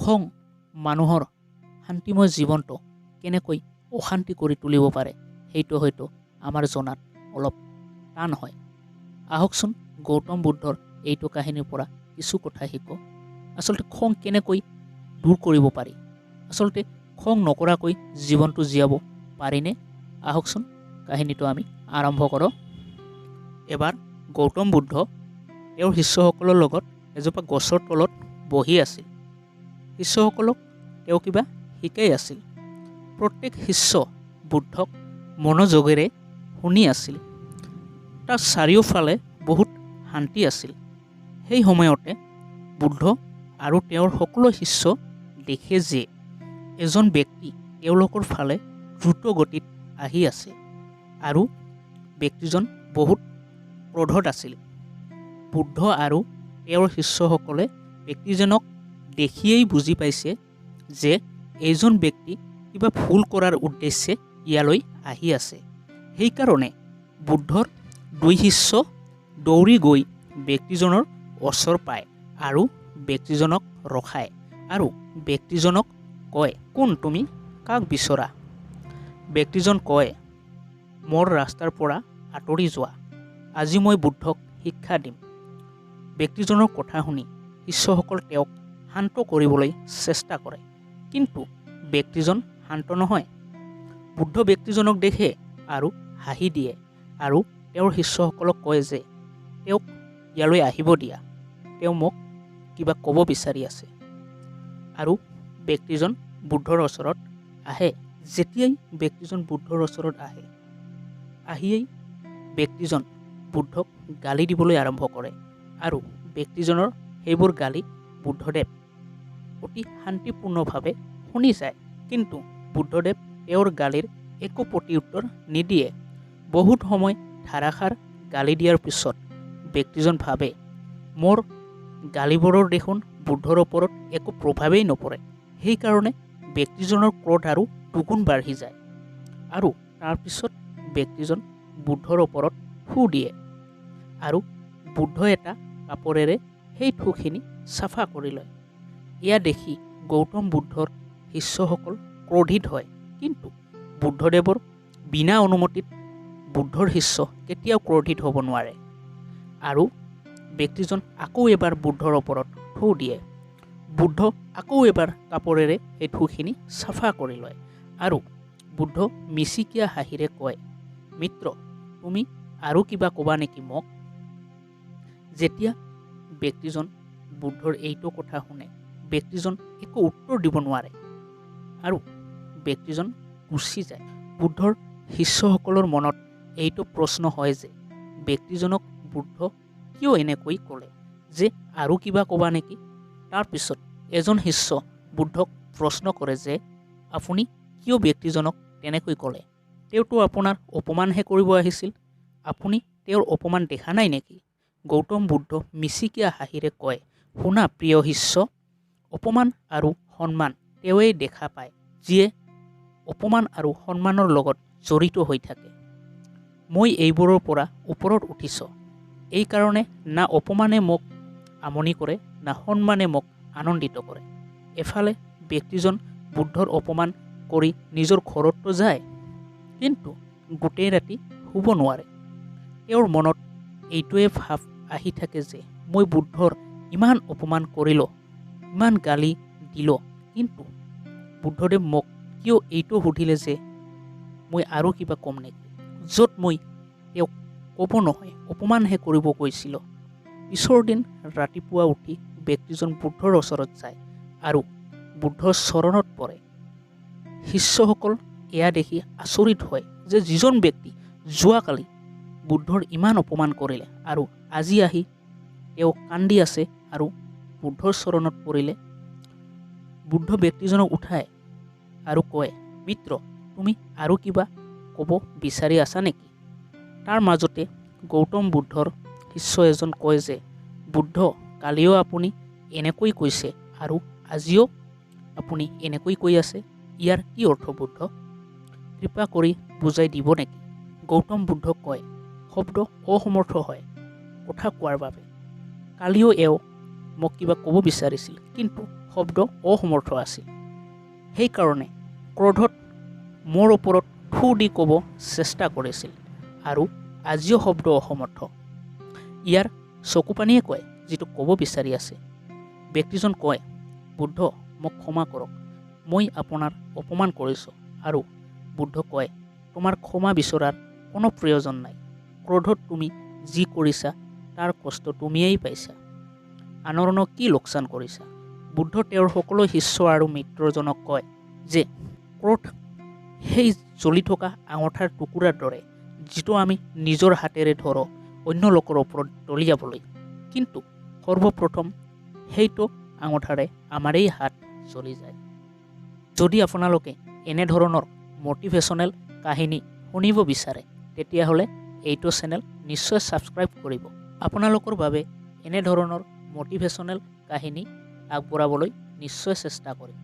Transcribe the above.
খং মানুহৰ শান্তিময় জীৱনটো কেনেকৈ অশান্তি কৰি তুলিব পাৰে সেইটো হয়তো আমাৰ জনাত অলপ টান হয়। আহকচোন গৌতম বুদ্ধৰ এইটো কাহিনীৰ পৰা কিছু কথা শিকোঁ। আচলতে খং কেনেকৈ দূৰ কৰিব পাৰি, আচলতে খং নকৰাকৈ জীৱনটো জীয়াব পাৰিনে? আহকচোন কাহিনীটো আমি আৰম্ভ কৰোঁ। এবাৰ গৌতম বুদ্ধ তেওঁৰ শিষ্যসকলৰ লগত এজোপা গছৰ তলত বহি আছিল। শিষ্যসকলক তেওঁ কিবা শিকাই আছিল। প্ৰত্যেক শিষ্য বুদ্ধক মনোযোগেৰে শুনি আছিল। তাৰ চাৰিওফালে বহুত শান্তি আছিল। সেই সময়তে বুদ্ধ আৰু তেওঁৰ সকলো শিষ্য দেখে যে এজন ব্যক্তি তেওঁলোকৰ ফালে দ্ৰুত গতিত আহি আছে আৰু ব্যক্তিজন বহুত ক্ৰোধত আছিল। বুদ্ধ আৰু তেওঁৰ শিষ্যসকলে ব্যক্তিজনক দেখিয়েই বুজি পাইছে যে এইজন ব্যক্তি কিবা ভুল কৰাৰ উদ্দেশ্যে ইয়ালৈ আহি আছে। সেইকাৰণে বুদ্ধৰ দুই শিষ্য দৌৰি গৈ ব্যক্তিজনৰ ওচৰ পায় আৰু ব্যক্তিজনক ৰখায় আৰু ব্যক্তিজনক কয়, কোন তুমি, কাক বিচৰা? ব্যক্তিজন কয়, মোৰ ৰাস্তাৰ পৰা আঁতৰি যোৱা, আজি মই বুদ্ধক শিক্ষা দিম। ব্যক্তিজনৰ কথা শুনি শিষ্যসকল তেওঁক শান্ত কৰিবলৈ চেষ্টা কৰে, কিন্তু ব্যক্তিজন শান্ত নহয়। বুদ্ধ ব্যক্তিজনক দেখে আৰু হাঁহি দিয়ে আৰু তেওঁৰ শিষ্যসকলক কয় যে তেওঁক ইয়ালৈ আহিব দিয়া, তেওঁ মোক কিবা ক'ব বিচাৰি আছে। আৰু ব্যক্তিজন বুদ্ধৰ ওচৰত আহে। যেতিয়াই ব্যক্তিজন বুদ্ধৰ ওচৰত আহে, আহিয়েই ব্যক্তিজন বুদ্ধক গালি দিবলৈ আৰম্ভ কৰে আৰু ব্যক্তিজনৰ সেইবোৰ গালি বুদ্ধদেৱ অতি শান্তিপূৰ্ণভাৱে শুনি যায়। কিন্তু বুদ্ধদেৱ তেওঁৰ গালিৰ একো প্ৰত্যুত্তৰ নিদিয়ে। বহুত সময় ধাৰাসাৰ গালি দিয়াৰ পিছত ব্যক্তিজন ভাবে, মোৰ গালিবোৰৰ দেখোন বুদ্ধৰ ওপৰত একো প্ৰভাৱেই নপৰে। সেইকাৰণে ব্যক্তিজনৰ ক্ৰোধ আৰু দুগুণ বাঢ়ি যায় আৰু তাৰপিছত ব্যক্তিজন বুদ্ধৰ ওপৰত থু দিয়ে আৰু বুদ্ধ এটা কাপোৰেৰে সেই থুখিনি চাফা কৰি লয়। এয়া দেখি গৌতম বুদ্ধৰ শিষ্যসকল ক্ৰোধিত হয়, কিন্তু বুদ্ধদেৱৰ বিনা অনুমতিত বুদ্ধৰ শিষ্য কেতিয়াও ক্ৰোধিত হ'ব নোৱাৰে আৰু ব্যক্তিজন আকৌ এবাৰ বুদ্ধৰ ওপৰত থু দিয়ে। বুদ্ধ আকৌ এবাৰ কাপোৰেৰে সেই থুখিনি চাফা কৰি লয় আৰু বুদ্ধ মিচিকীয়া হাঁহিৰে কয়, মিত্ৰ, তুমি আৰু কিবা ক'বা নেকি মোক? যেতিয়া ব্যক্তিজন বুদ্ধৰ এইটো কথা শুনে, ব্যক্তিজন একো উত্তৰ দিব নোৱাৰে আৰু ব্যক্তিজন গুচি যায়। বুদ্ধৰ শিষ্যসকলৰ মনত এইটো প্ৰশ্ন হয় যে ব্যক্তিজনক বুদ্ধ কিয় এনেকৈ ক'লে, যে আৰু কিবা ক'বা নেকি? তাৰপিছত এজন শিষ্য বুদ্ধক প্ৰশ্ন কৰে যে আপুনি কিয় ব্যক্তিজনক তেনেকৈ ক'লে? তেওঁতো আপোনাৰ অপমানহে কৰিব আহিছিল, আপুনি তেওঁৰ অপমান দেখা নাই নেকি? গৌতম বুদ্ধ মিচিকীয়া হাঁহিৰে কয়, শুনা প্ৰিয় শিষ্য, অপমান আৰু সন্মান তেওঁৱেই দেখা পায় যিয়ে অপমান আৰু সন্মানৰ লগত জড়িত হৈ থাকে। মই এইবোৰৰ পৰা ওপৰত উঠিছ, এইকাৰণে না অপমানে মোক আমনি কৰে না সন্মানে মোক আনন্দিত কৰে। এফালে ব্যক্তিজন বুদ্ধৰ অপমান কৰি নিজৰ ঘৰততো যায়, কিন্তু গোটেই ৰাতি শুব নোৱাৰে। তেওঁৰ মনত এইটোৱে ভাৱ আহি থাকে যে মই বুদ্ধৰ ইমান অপমান কৰিলোঁ, ইমান গালি দিলোঁ, কিন্তু বুদ্ধদেৱ মোক কিয় এইটো সুধিলে যে মই আৰু কিবা ক'ম নেকি, য'ত মই তেওঁক ক'ব নহয় অপমানহে কৰিব কৈছিলোঁ। পিছৰ দিন ৰাতিপুৱা উঠি ব্যক্তিজন বুদ্ধৰ ওচৰত যায় আৰু বুদ্ধৰ চৰণত পৰে। শিষ্যসকল এয়া দেখি আচৰিত হয় যে যিজন ব্যক্তি যোৱাকালি বুদ্ধৰ ইমান অপমান কৰিলে আৰু আজি আহি তেওঁ কান্দি আছে আৰু বুদ্ধৰ চৰণত পৰিলে। বুদ্ধ ব্যক্তিজনক উঠায় আৰু কয়, মিত্ৰ, তুমি আৰু কিবা ক'ব বিচাৰি আছা নেকি? তাৰ মাজতে গৌতম বুদ্ধৰ শিষ্য এজন কয় যে বুদ্ধ, কালিও আপুনি এনেকৈ কৈছে আৰু আজিও আপুনি এনেকৈ কৈ আছে, ইয়াৰ কি অৰ্থ বুদ্ধ? কৃপা কৰি বুজাই দিব নেকি? গৌতম বুদ্ধ কয়, শব্দ অসমৰ্থ হয় কথা কোৱাৰ বাবে। কালিও এওঁ মোক কিবা ক'ব বিচাৰিছিল, কিন্তু শব্দ অসমৰ্থ আছিল। সেইকাৰণে ক্ৰোধত মোৰ ওপৰত থু দি ক'ব চেষ্টা কৰিছিল আৰু আজিও শব্দ অসমৰ্থ। ইয়াৰ চকুপানীয়ে কয় যিটো ক'ব বিচাৰি আছে। ব্যক্তিজন কয়, বুদ্ধ মোক ক্ষমা কৰক, মই আপোনাৰ অপমান কৰিছোঁ। আৰু বুদ্ধ কয়, তোমাৰ ক্ষমা বিচৰাৰ কোনো প্ৰয়োজন নাই। ক্ৰোধত তুমি যি কৰিছা তাৰ কষ্ট তুমিয়েই পাইছা। আনৰনো কি লোকচান কৰিছা? বুদ্ধ তেওঁৰ সকলো শিষ্য আৰু মিত্ৰজনক কয় যে ক্ৰোধ সেই জ্বলি থকা আঙঠাৰ টুকুৰাৰ দৰে, যিটো আমি নিজৰ হাতেৰে ধৰো অন্য লোকৰ ওপৰত দলিয়াবলৈ। কিন্তু সৰ্বপ্ৰথম সেইটো আঙঠাৰে আমাৰেই হাত জ্বলি যায়। যদি আপোনালোকে এনেধৰণৰ মটিভেশ্যনেল কাহিনী শুনিব বিচাৰে, তেতিয়াহ'লে এইটো চেনেল নিশ্চয় ছাবস্ক্ৰাইব কৰিব। আপোনালোকৰ বাবে এনেধৰণৰ মটিভেশ্যনেল কাহিনী আগবঢ়াবলৈ নিশ্চয় চেষ্টা কৰিম।